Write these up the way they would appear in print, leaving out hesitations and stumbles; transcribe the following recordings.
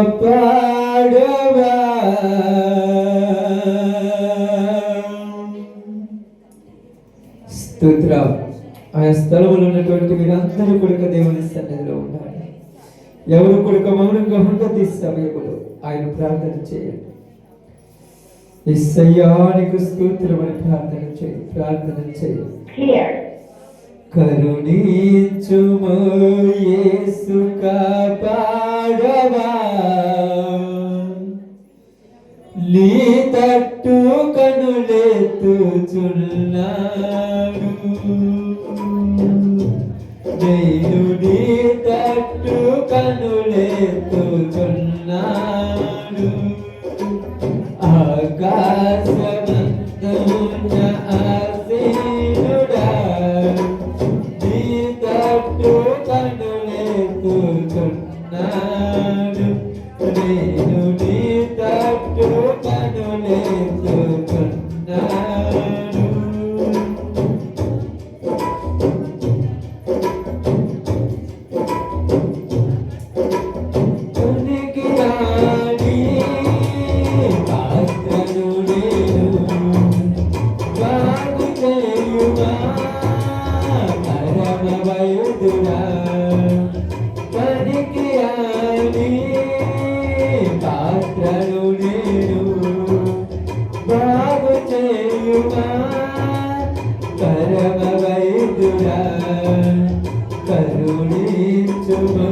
కాపాడవా స్తోత్రం. ఆయా స్థలంలో ఉన్నటువంటి మీరందరూ కొడుక దేవుని సన్నిధిలో ఉండాలి. ఎవరు కొడుక మౌనంగా ఉండదు సమయంలో ఆయన ప్రార్థన చేయండి. యేసయ్యానికి స్తోత్రం అని ప్రార్థన చేయండి. కరుణించుము యేసు కాపాడవా, నీ తట్టు కనులెత్తుచున్నాడు. నేను నీ తట్టు కనులెత్తుచున్నాడు. ఆకాశమందున ఆసీనుడా, నీ తట్టు కనులెత్తుచున్నాడు. నేను నీ తట్టు కనులెత్తుచున్నాడు. కరుణించుము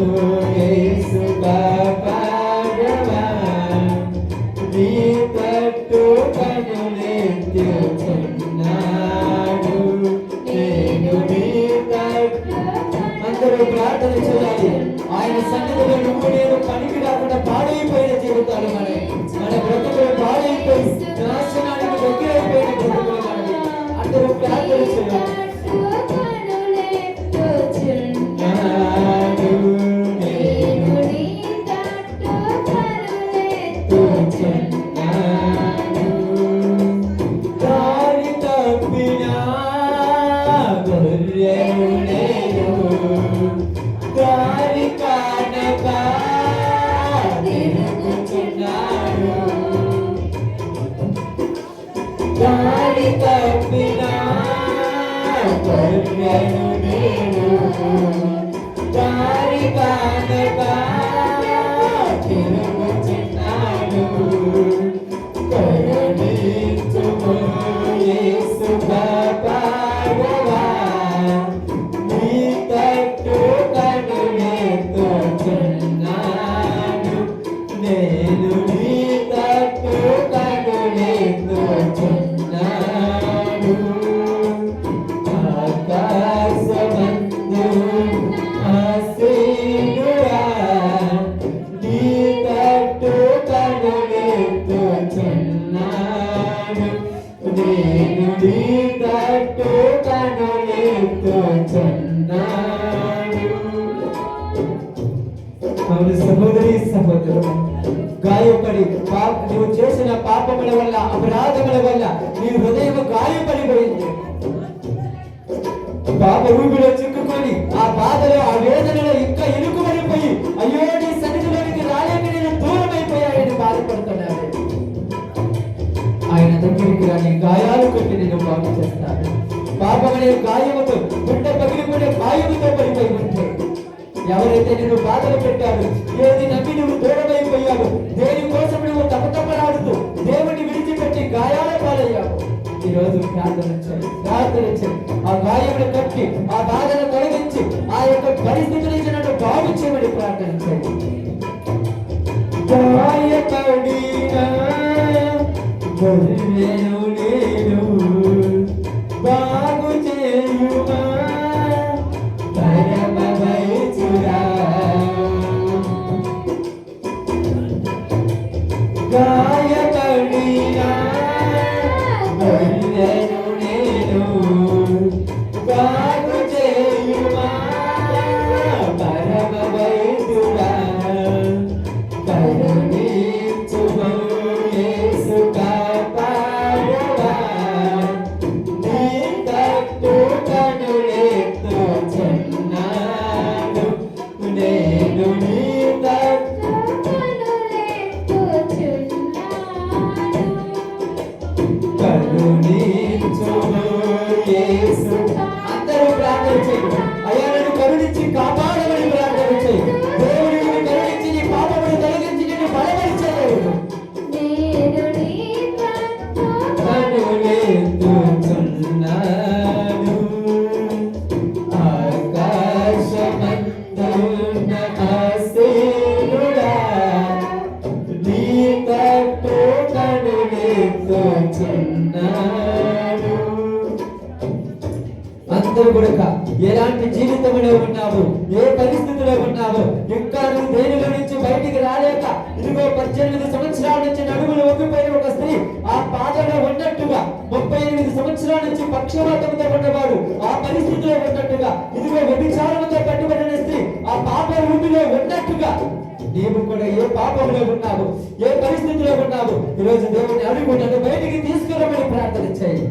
యేసు కాపాడవా, నీ తట్టు కనులెత్తుచున్నాడు. నేను నీ తట్టు. అందరూ ప్రార్థన చేయాలి. ఆయన సన్నిధిలో నువ్వు నేను పనికి రాకుండా పాడైపోయిన జీవితాలు మన బ్రతుకులు పాడైపోయి నాశనానికి దగ్గరైపోయిన బ్రతుకులు మనకి. అందరూ ప్రార్థన చేయాలి. సహోదరి సహోదరుడు, గాయపడి నువ్వు చేసిన పాపముల వల్ల అపరాధముల వల్ల నీ హృదయం గాయపడిపోయింది. పాప ఊపిలో చిక్కుకొని ఆ బాధలో ఆ వేదనలో ఇంకా ఇరుకుబడిపోయి అయ్యో నీ సన్నిధిలోనికి రాలేక నేను దూరం అయిపోయాయని బాధపడుతున్నాడు. ఆయన దగ్గరికి రాని గాయాలు కొట్టి నేను బాగు చేస్తాను. పాపమనే గాయముతో గుండె పగిలిపోయే గాయముతో పడిపోయి ఉంటే ఎవరైతే నేను బాధలు పెట్టాడు, ఏది నమ్మి నువ్వు దూరమైపోయావు, దేనికోసం నువ్వు తపతపలాడుతూ దేవుని విడిచిపెట్టి గాయాల పాలయ్యావు, ఈరోజు ప్రార్థన చేయి. ఆ గాయమును కట్టి ఆ బాధను తొలగించి ఆ యొక్క పరిస్థితి నుంచి నన్ను బాగు చేయమని ప్రార్థన చేయి. బాగు చేయుమా ఎలాంటి జీవితంలో ఉన్నావు, ఏ పరిస్థితిలో ఉన్నావు, ఇంకా నువ్వు దేనిలో నుంచి బయటికి రాలేక ఇదిగో 18 సంవత్సరాల నుంచి నడుములు ఒగ్గిపోయిన ఒక స్త్రీ ఆ బాధలో ఉన్నట్టుగా, 38 సంవత్సరాల నుంచి పక్షవాతంతో ఉన్నవాడు ఆ పరిస్థితిలో ఉన్నట్టుగా, ఇదిగో వ్యభిచారంతో పట్టుబడిన స్త్రీ ఆ పాప ఊపిలో ఉన్నట్టుగా నీవు కూడా ఏ పాపంలో ఉన్నావు, ఏ పరిస్థితిలో ఉన్నావు, ఈరోజు దేవుని అడుగు నన్ను బయటికి తీసుకురమని ప్రార్థన చేయి.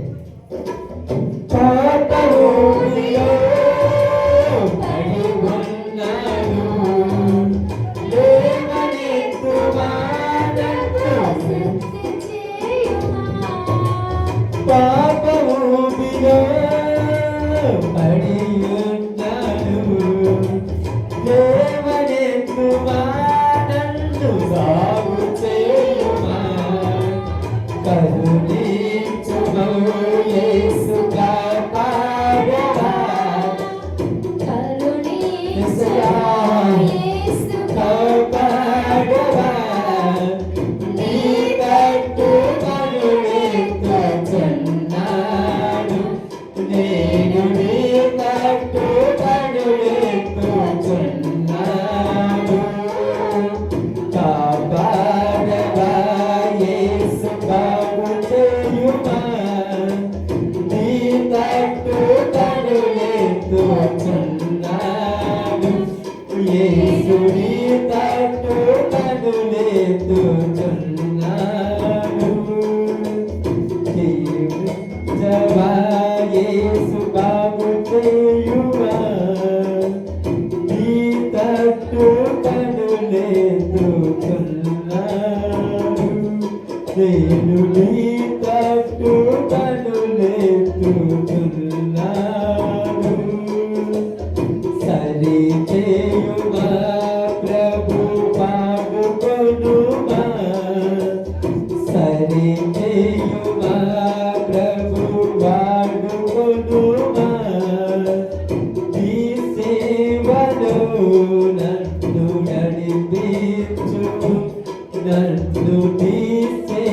నన్ను తీసే